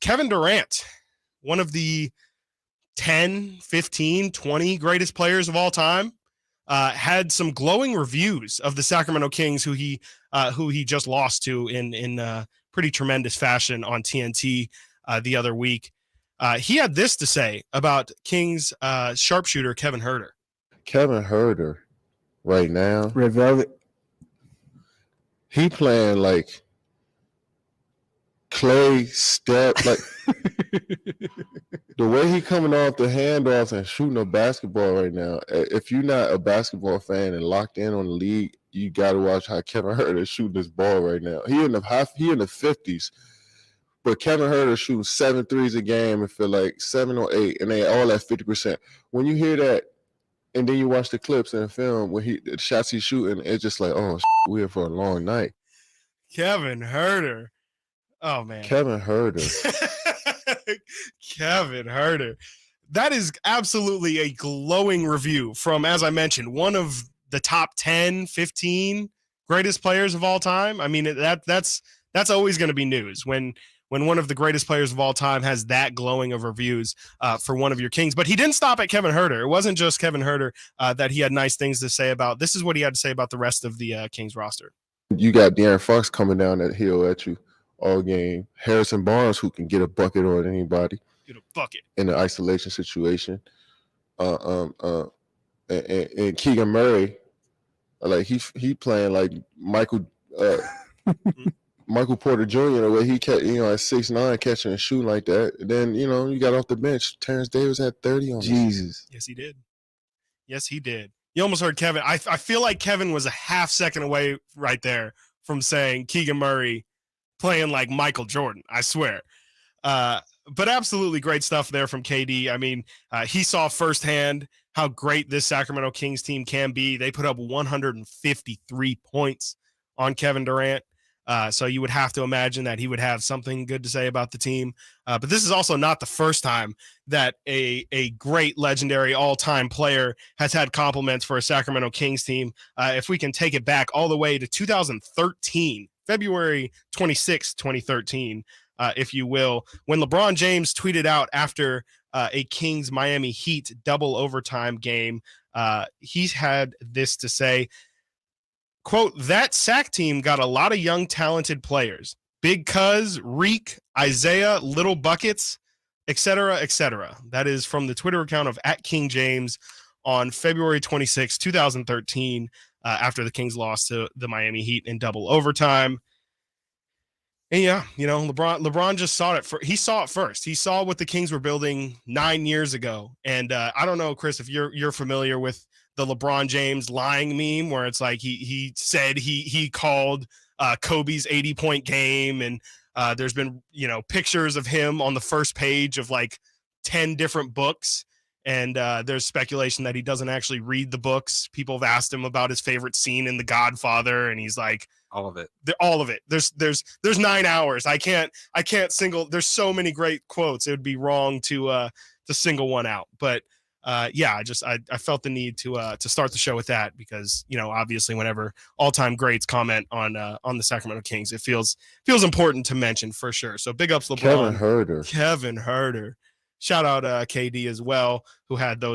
Kevin Durant, one of the 10, 15, 20 greatest players of all time, had some glowing reviews of the Sacramento Kings, who he just lost to in pretty tremendous fashion on TNT the other week. He had this to say about Kings sharpshooter Kevin Huerter. Kevin Huerter right now, Red Velvet. He playing like Clay Step, like the way he coming off the handoffs and shooting a basketball right now. If you're not a basketball fan and locked in on the league, you got to watch how Kevin Huerter is shooting this ball right now. He in the 50s, but Kevin Huerter shooting 7 threes a game and feel like 7 or 8, and they all at 50%. When you hear that, and then you watch the clips and the film when the shots he's shooting, it's just like, oh, we're for a long night. Kevin Huerter. Oh, man. Kevin Huerter. Kevin Huerter. That is absolutely a glowing review from, as I mentioned, one of the top 10, 15 greatest players of all time. I mean, that's always going to be news when one of the greatest players of all time has that glowing of reviews for one of your Kings. But he didn't stop at Kevin Huerter. It wasn't just Kevin Huerter that he had nice things to say about. This is what he had to say about the rest of the Kings roster. You got De'Aaron Fox coming down that hill at you all game. Harrison Barnes, who can get a bucket on anybody. Get a bucket. In an isolation situation. And Keegan Murray, like he playing like Michael Porter Jr. the way he kept, at 6'9", catching and shooting like that. And then, you got off the bench. Terrence Davis had 30 on Jesus. Yes, he did. Yes, he did. You almost heard Kevin. I feel like Kevin was a half second away right there from saying Keegan Murray playing like Michael Jordan. I swear. But absolutely great stuff there from KD. I mean, he saw firsthand how great this Sacramento Kings team can be. They put up 153 points on Kevin Durant. So you would have to imagine that he would have something good to say about the team. But this is also not the first time that a great, legendary, all-time player has had compliments for a Sacramento Kings team. If we can take it back all the way to 2013, February 26, 2013, if you will, when LeBron James tweeted out after a Kings Miami Heat double overtime game, he's had this to say. Quote, that Sac team got a lot of young, talented players. Big Cuz, Reek, Isaiah, Little Buckets, etc., etc. That is from the Twitter account of @KingJames on February 26, 2013, after the Kings lost to the Miami Heat in double overtime. And yeah, LeBron just saw it. He saw it first. He saw what the Kings were building 9 years ago. And I don't know, Chris, if you're familiar with the LeBron James lying meme, where it's like he said he called Kobe's 80-point game, and there's been pictures of him on the first page of like 10 different books, and there's speculation that he doesn't actually read the books. People have asked him about his favorite scene in The Godfather, and he's like, all of it. All of it. There's 9 hours. I can't single. There's so many great quotes. It would be wrong to single one out, but. I felt the need to start the show with that because, obviously whenever all-time greats comment on the Sacramento Kings, it feels important to mention for sure. So big ups LeBron. Kevin Huerter. Shout out KD as well, who had those